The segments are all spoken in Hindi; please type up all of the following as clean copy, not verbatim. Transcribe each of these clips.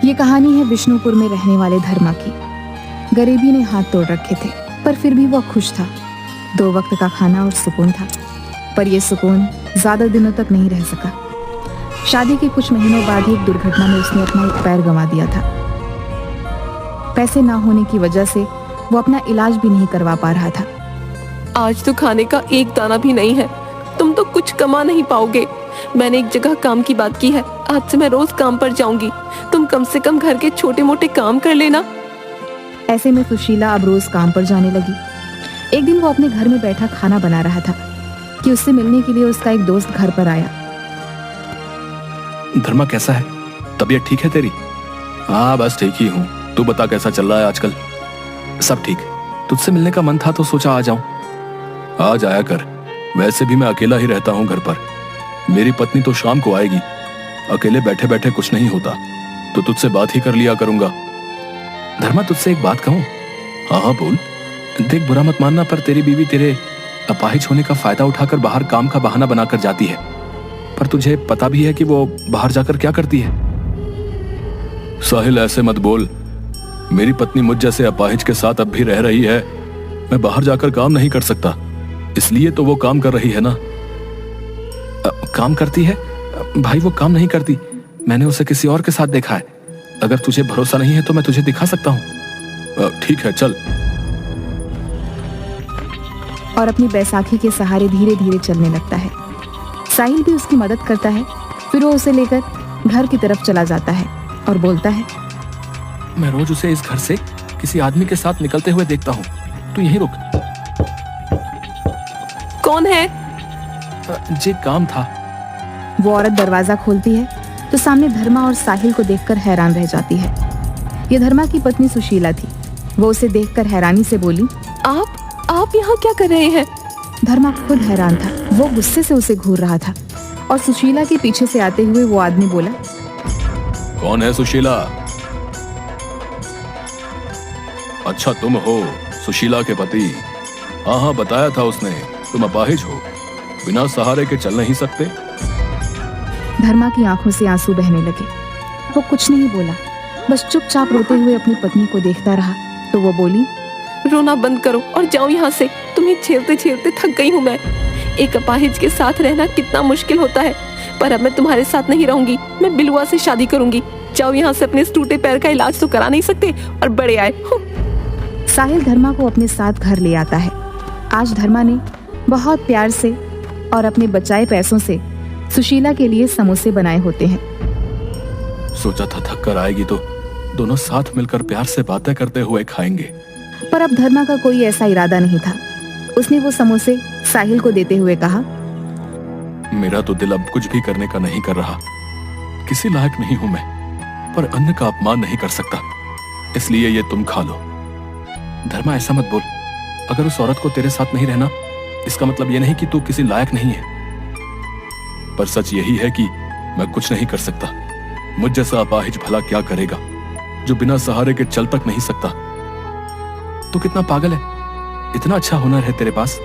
ये कहानी है विष्णुपुर में रहने वाले धर्मा की। गरीबी ने हाथ तोड़ रखे थे, पर फिर भी वह खुश था। 2 वक्त का खाना और सुकून था, पर यह सुकून ज्यादा दिनों तक नहीं रह सका। शादी के कुछ महीनों बाद ही एक दुर्घटना में उसने अपना एक पैर गंवा दिया था। पैसे ना होने की वजह से वो अपना इलाज भी नहीं करवा पा रहा था। आज तो खाने का एक दाना भी नहीं है, तुम तो कुछ कमा नहीं पाओगे। मैंने एक जगह काम की बात की है, आज से मैं रोज काम पर जाऊंगी। तुम कम से कम घर के छोटे मोटे काम कर लेना। ऐसे में सुशीला अब रोज काम पर जाने लगी। एक दिन वो अपने घर में बैठा खाना बना रहा था कि उससे मिलने के लिए उसका एक दोस्त घर पर आया। धर्मा कैसा है? तबीयत ठीक है तेरी? हाँ बस ठीक ही हूँ। तू बता कैसा चल रहा है आजकल? सब ठीक। तुझसे मिलने का मन था तो सोचा आ जाऊं। आ जाया कर। वैसे भी मैं अकेला ही रहता हूँ घर पर। मेरी पत्नी तो शाम को आएगी। अकेले बैठे बैठे कुछ नहीं होता, तो तुझसे बात ही कर लिया करूंगा। धर्मा तुझसे एक बात कहूं? हाँ हाँ बोल। देख बुरा मत मानना, पर तेरी बीवी तेरे अपाहिज होने का फायदा उठाकर बाहर काम का बहाना बनाकर जाती है। पर तुझे पता भी है कि वो बाहर जाकर क्या करती है? साहिल ऐसे मत बोल। मेरी पत्नी मुझ जैसे अपाहिज के साथ अब भी रह रही है। मैं बाहर जाकर काम नहीं कर सकता, इसलिए तो वो काम कर रही है ना। काम करती है? भाई वो काम नहीं करती, मैंने उसे किसी और के साथ देखा है। अगर तुझे भरोसा नहीं है तो मैं तुझे दिखा सकता हूँ। ठीक है चल। और अपनी बैसाखी के सहारे धीरे धीरे चलने लगता है। साहिल भी उसकी मदद करता है। फिर वो उसे लेकर घर की तरफ चला जाता है और बोलता है, मैं रोज उसे इस घर से किसी आदमी के साथ निकलते हुए देखता हूँ। तू यहीं रुक। कौन है? जे काम था। वो औरत दरवाजा खोलती है तो सामने धर्मा और साहिल को देखकर हैरान रह जाती है। ये धर्मा की पत्नी सुशीला थी। वो उसे देखकर हैरानी से बोली, आप यहाँ क्या कर रहे हैं? धर्मा खुद हैरान था। वो गुस्से से उसे घूर रहा था और सुशीला के पीछे से आते हुए वो आदमी बोला, कौन है सुशीला? अच्छा तुम हो सुशीला के पति? हाँ हाँ बताया था उसने, तुम अपाहिज हो, बिना सहारे के चल नहीं सकते। धर्मा की आंखों से आंसू बहने लगे। वो कुछ नहीं बोला, बस चुपचाप रोते हुए अपनी पत्नी को देखता रहा। तो वो बोली, रोना बंद करो और जाओ यहाँ से। तुम्हें झेलते झेलते थक गई हूँ मैं। एक अपाहिज के साथ रहना कितना मुश्किल होता है, पर अब मैं तुम्हारे साथ नहीं रहूंगी। मैं बिलुआ से शादी करूंगी। जाओ यहाँ से। अपने इस टूटे पैर का इलाज तो करा नहीं सकते और बड़े आए। साहिल धर्मा को अपने साथ घर ले आता है। आज धर्मा ने बहुत प्यार से और अपने बचाए पैसों से सुशीला के लिए समोसे बनाए होते हैं। सोचा था थक कर आएगी तो दोनों साथ मिलकर प्यार से बातें करते हुए खाएंगे, पर अब धर्मा का कोई ऐसा इरादा नहीं था। उसने वो समोसे साहिल को देते हुए कहा, मेरा तो दिल अब कुछ भी करने का नहीं कर रहा। किसी लायक नहीं हूं मैं, पर अन्न का अपमान नहीं कर सकता, इसलिए ये तुम खा लो। धर्मा ऐसा मत बोल। अगर उस औरत को तेरे साथ नहीं रहना, इसका मतलब ये नहीं कि तू किसी लायक नहीं है। पर सच यही है कि मैं कुछ नहीं कर सकता। मुझ जैसा अपाहिज भला क्या करेगा, जो बिना सहारे के चल तक नहीं सकता। तू कितना पागल है। इतना अच्छा हुनर है तेरे पास,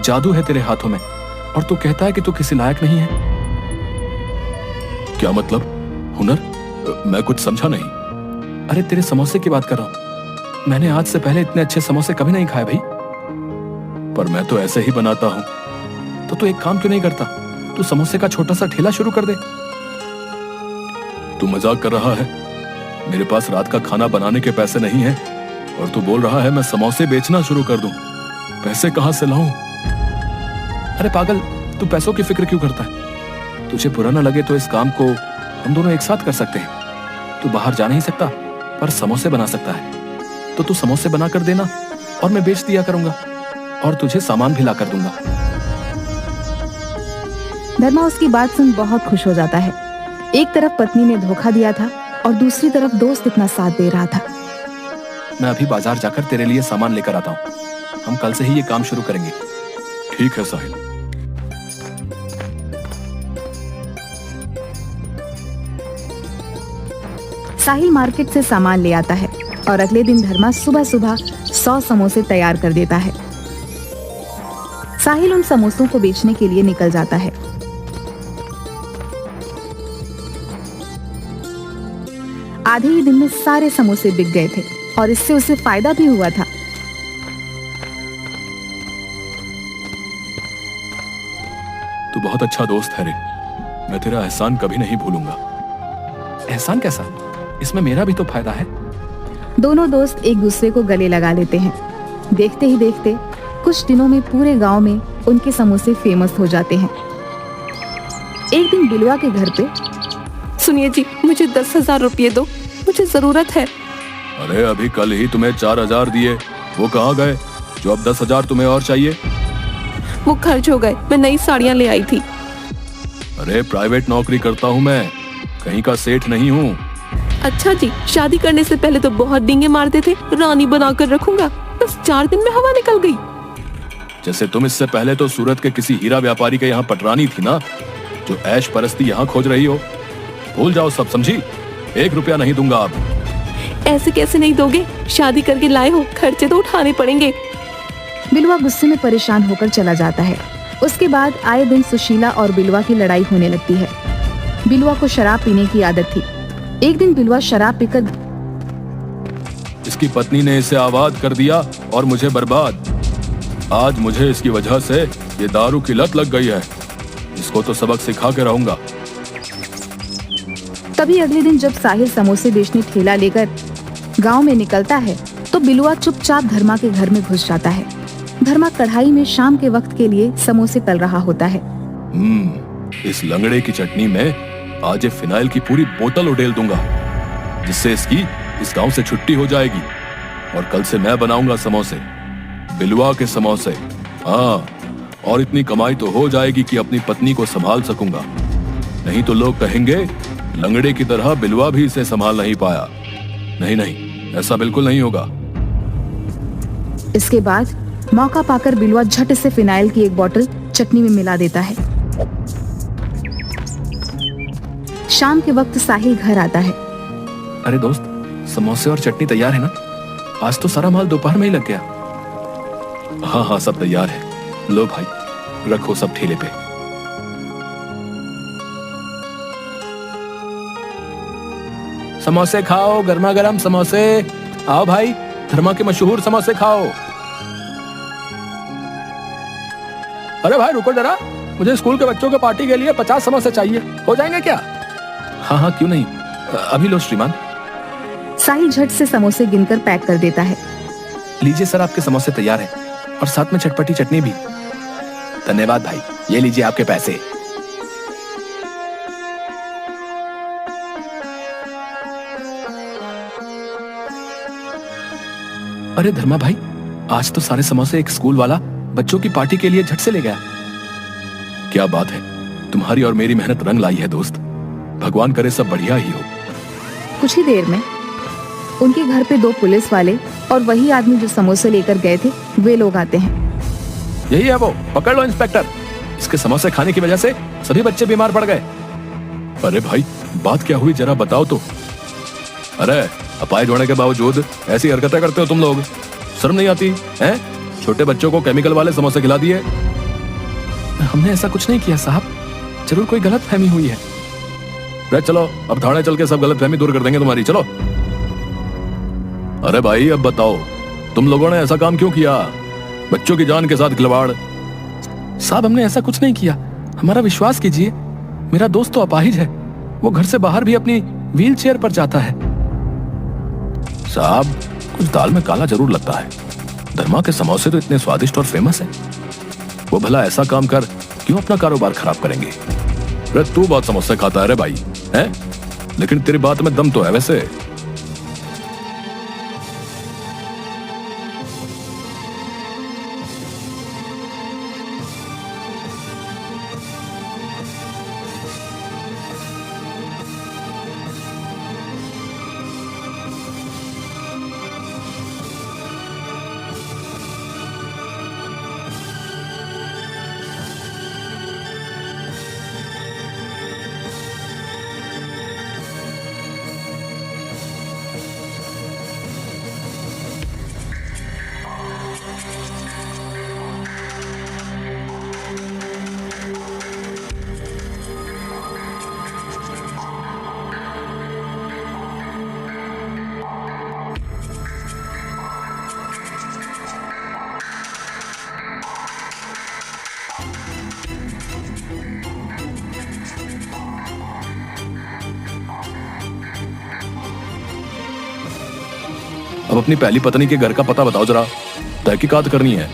जादू है तेरे हाथों में, और तू कहता है कि तू किसी लायक नहीं है। क्या मतलब? हुनर? मैं कुछ समझा नहीं। अरे तेरे समोसे की बात कर रहा हूं। मैंने आज से पहले इतने अच्छे समोसे कभी नहीं खाए भाई। पर मैं तो ऐसे ही बनाता हूं। तो तू एक काम क्यों नहीं करता? तू समोसे का छोटा सा ठेला शुरू कर दे। तू मजाक कर रहा है? मेरे पास रात का खाना बनाने के पैसे नहीं है, और तू बोल रहा है मैं समोसे बेचना शुरू कर दूं। पैसे कहां से लाऊं? अरे पागल, तू पैसों की फिक्र क्यों करता है? तुझे बुरा ना लगे तो इस काम को हम दोनों एक साथ कर सकते हैं। तू बाहर जा नहीं सकता, पर समोसे बना सकता है। तो तू समोसे बना कर देना और मैं बेच दिया करूंगा, और तुझे सामान भी ला कर दूंगा। धर्मा उसकी बात सुन बहुत खुश हो जाता है। एक तरफ पत्नी ने धोखा दिया था और दूसरी तरफ दोस्त इतना साथ दे रहा था। मैं अभी बाजार जाकर तेरे लिए सामान लेकर आता हूँ। हम कल से ही ये काम शुरू करेंगे। ठीक है साहिल। साहिल मार्केट से सामान ले आता है और अगले दिन धर्मा सुबह सुबह 100 समोसे तैयार कर देता है। साहिल उन समोसों को बेचने के लिए निकल जाता है। आधे ही दिन में सारे समोसे बिक गए थे और इससे उसे फायदा भी हुआ था। तू बहुत अच्छा दोस्त है रे, मैं तेरा एहसान कभी नहीं भूलूंगा। एहसान कैसा? इसमें मेरा भी तो फायदा है। दोनों दोस्त एक दूसरे को गले लगा लेते हैं। देखते ही देखते कुछ दिनों में पूरे गांव में उनके समोसे फेमस हो जाते हैं। एक दिन बिलवा के घर पे, सुनिए जी, मुझे 10,000 रुपये दो, मुझे जरूरत है। अरे अभी कल ही तुम्हें 4,000 दिए, वो कहाँ गए जो अब 10,000 तुम्हें और चाहिए? वो खर्च हो गए, मैं नई साड़ियाँ ले आई थी। अरे प्राइवेट नौकरी करता हूँ मैं, कहीं का सेठ नहीं हूँ। अच्छा जी, शादी करने से पहले तो बहुत डींगे मारते थे, रानी बनाकर रखूंगा, बस 4 दिन में हवा निकल गई। जैसे तुम इससे पहले तो सूरत के किसी हीरा व्यापारी के यहाँ पटरानी थी ना, जो ऐश परस्ती यहाँ खोज रही हो। भूल जाओ सब, समझी? 1 रुपया नहीं दूंगा अब। ऐसे कैसे नहीं दोगे? शादी करके लाए हो, खर्चे तो उठाने पड़ेंगे। बिलवा गुस्से में परेशान होकर चला जाता है। उसके बाद आए दिन सुशीला और बिलवा की लड़ाई होने लगती है। बिलवा को शराब पीने की आदत थी। एक दिन बिलवा शराब पीकर, इसकी पत्नी ने इसे आबाद कर दिया और मुझे बर्बाद। आज मुझे इसकी वजह से ये दारू की लत लग गई है, इसको तो सबक सिखा के रहूंगा। तभी अगले दिन जब साहिल समोसे बेचने ठेला लेकर गांव में निकलता है तो बिलवा चुपचाप धर्मा के घर में घुस जाता है। धर्मा कढ़ाई में शाम के वक्त के लिए समोसे तल रहा होता है। इस लंगड़े की चटनी में आज ये फिनाइल की पूरी बोतल उडेल दूंगा, जिससे इसकी इस गांव से छुट्टी हो जाएगी और कल से मैं बनाऊंगा समोसे, बिलवा के समोसे। हाँ, और इतनी कमाई तो हो जाएगी कि अपनी पत्नी को संभाल सकूंगा। नहीं तो लोग कहेंगे लंगड़े की तरह बिलवा भी इसे संभाल नहीं पाया। नहीं नहीं, ऐसा बिल्कुल नहीं होगा। इसके बाद मौका पाकर बिलवा झट से फिनाइल की एक बोतल चटनी में मिला देता है। शाम के वक्त साहिल घर आता है। अरे दोस्त, समोसे और चटनी तैयार है ना? आज तो सारा माल दोपहर में ही लग गया। हाँ हाँ, सब तैयार है। लो भाई, रखो सब ठेले पे। समोसे खाओ, गर्मा गर्म समोसे। आओ भाई, धर्मा के मशहूर समोसे खाओ। अरे भाई रुको जरा, मुझे स्कूल के बच्चों के पार्टी के लिए 50 समोसे चाहिए, हो जाएंगे क्या? हाँ हाँ, क्यों नहीं, अभी लो श्रीमान। साहिल झट से समोसे गिनकर पैक कर देता है। लीजिए सर, आपके समोसे तैयार हैं और साथ में चटपटी चटनी भी। धन्यवाद भाई, ये लीजिए आपके पैसे। अरे धर्मा भाई, आज तो सारे समोसे एक स्कूल वाला बच्चों की पार्टी के लिए झट से ले गया। क्या बात है, तुम्हारी और मेरी मेहनत रंग लाई है दोस्त। भगवान करे सब बढ़िया ही हो। कुछ ही देर में उनके घर पे 2 पुलिस वाले और वही आदमी जो समोसे लेकर गए थे वे लोग आते हैं। यही है वो, पकड़ लो इंस्पेक्टर। इसके समोसे खाने की वजह से सभी बच्चे बीमार पड़ गए। अरे भाई, बात क्या हुई जरा बताओ तो। अरे अपाहिज होने के बावजूद ऐसी हरकतें करते हो तुम लोग, शर्म नहीं आती हैं? छोटे बच्चों को केमिकल वाले समोसे खिला दिए। हमने ऐसा कुछ नहीं किया साहब, जरूर कोई गलत फहमी हुई है। अरे चलो, अब थाने चल के सब गलत फहमी दूर कर देंगे तुम्हारी, चलो। अरे भाई अब बताओ, तुम लोगों ने ऐसा काम क्यों किया? बच्चों की जान के साथ खिलवाड़। साहब हमने ऐसा कुछ नहीं किया, हमारा विश्वास कीजिए। मेरा दोस्त तो अपाहिज है, वो घर से बाहर भी अपनी व्हील चेयर पर जाता है। साहब, कुछ दाल में काला जरूर लगता है। धर्मा के समोसे तो इतने स्वादिष्ट और फेमस हैं। वो भला ऐसा काम कर क्यों अपना कारोबार खराब करेंगे? अरे तू बहुत समोसे खाता है रे भाई, हैं? लेकिन तेरी बात में दम तो है वैसे। अब अपनी पहली पत्नी के घर का पता बताओ जरा, तहकीकात करनी है।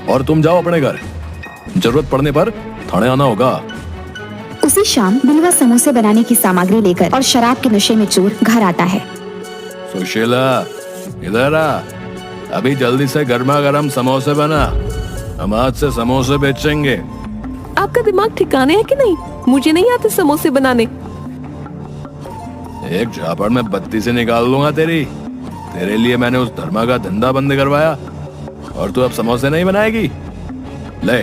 और तुम जाओ अपने घर, जरूरत पड़ने पर थाने आना होगा। उसी शाम बिलवा समोसे बनाने की सामग्री लेकर और शराब के नशे में चूर घर आता है। सुशीला, इधर आ, अभी जल्दी से गर्मा गर्म समोसे बना, हम आज से समोसे बेचेंगे। आपका दिमाग ठिकाने है कि नहीं? मुझे नहीं आते समोसे बनाने। एक झापड़ में बत्ती से निकाल लूंगा तेरी। तेरे लिए मैंने उस धर्मा का धंधा बंद करवाया और तू अब समोसे नहीं बनाएगी? ले,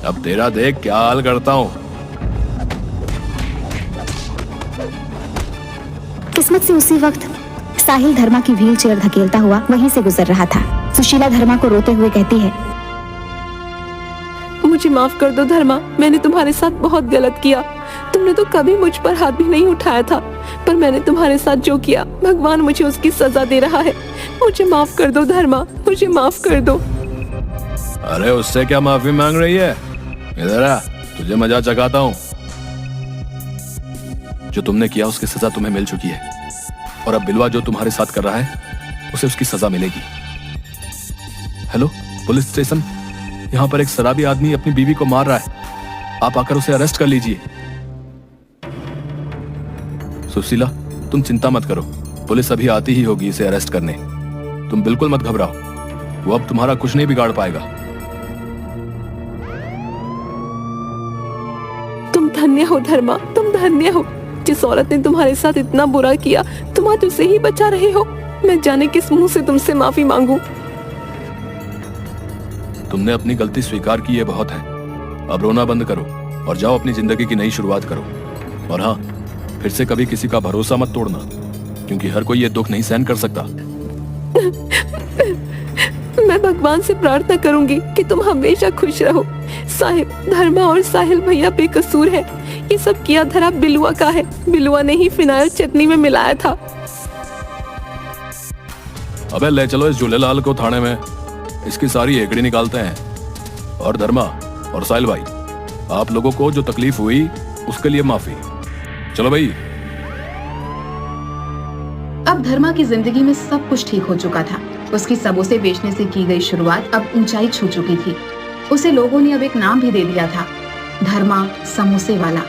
अब तेरा देख क्या हाल करता हूँ। किस्मत से उसी वक्त साहिल धर्मा की व्हील चेयर धकेलता हुआ वहीं से गुजर रहा था। सुशीला धर्मा को रोते हुए कहती है, मुझे माफ कर दो धर्मा, मैंने तुम्हारे साथ बहुत गलत किया। तुमने तो कभी मुझ पर हाथ भी नहीं उठाया था, पर मैंने तुम्हारे साथ जो किया, भगवान मुझे उसकी सजा दे रहा है। मुझे माफ कर दो धर्मा, मुझे माफ कर दो। अरे उससे क्या माफी मांग रही है? इधर आ, तुझे मजा चखाता हूँ। जो तुमने किया उसकी सजा तुम्हें मिल चुकी है, और अब बिलवा जो तुम्हारे साथ कर रहा है उसे उसकी सजा मिलेगी। हेलो पुलिस स्टेशन, यहाँ पर एक शराबी आदमी अपनी बीवी को मार रहा है, आप आकर उसे अरेस्ट कर लीजिए। सुशीला, तुम चिंता मत करो, पुलिस अभी आती ही होगी इसे अरेस्ट करने। तुम बिल्कुल मत घबराओ, वो अब तुम्हारा कुछ नहीं बिगाड़ पाएगा। तुम धन्य हो धर्मा, तुम धन्य हो। जिस औरत ने तुम्हारे साथ इतना बुरा किया, तुम आज उसे ही बचा रहे हो। मैं जाने किस मुंह से तुमसे माफी मांगू। तुमने अपनी गलती स्वीकार की है, बहुत है। अब रोना बंद करो और जाओ अपनी जिंदगी की नई शुरुआत करो। और हाँ, फिर से कभी किसी का भरोसा मत तोड़ना, क्योंकि हर कोई ये दुख नहीं सहन कर सकता। मैं भगवान से प्रार्थना करूंगी कि तुम हमेशा खुश रहो। साहिब, धर्मा और साहिल भैया बेकसूर है। ये सब किया धरा बिलुआ का है। बिलुआ ने ही फिनाइल चटनी में मिलाया था। अबे ले चलो इस झूलेलाल को थाने में, इसकी सारी हेकड़ी निकालते हैं। और धर्मा और साहिल भाई, आप लोगों को जो तकलीफ हुई उसके लिए माफी। चलो भाई। अब धर्मा की जिंदगी में सब कुछ ठीक हो चुका था। उसकी समोसे बेचने से की गई शुरुआत अब ऊंचाई छू चुकी थी। उसे लोगों ने अब एक नाम भी दे दिया था, धर्मा समोसे वाला।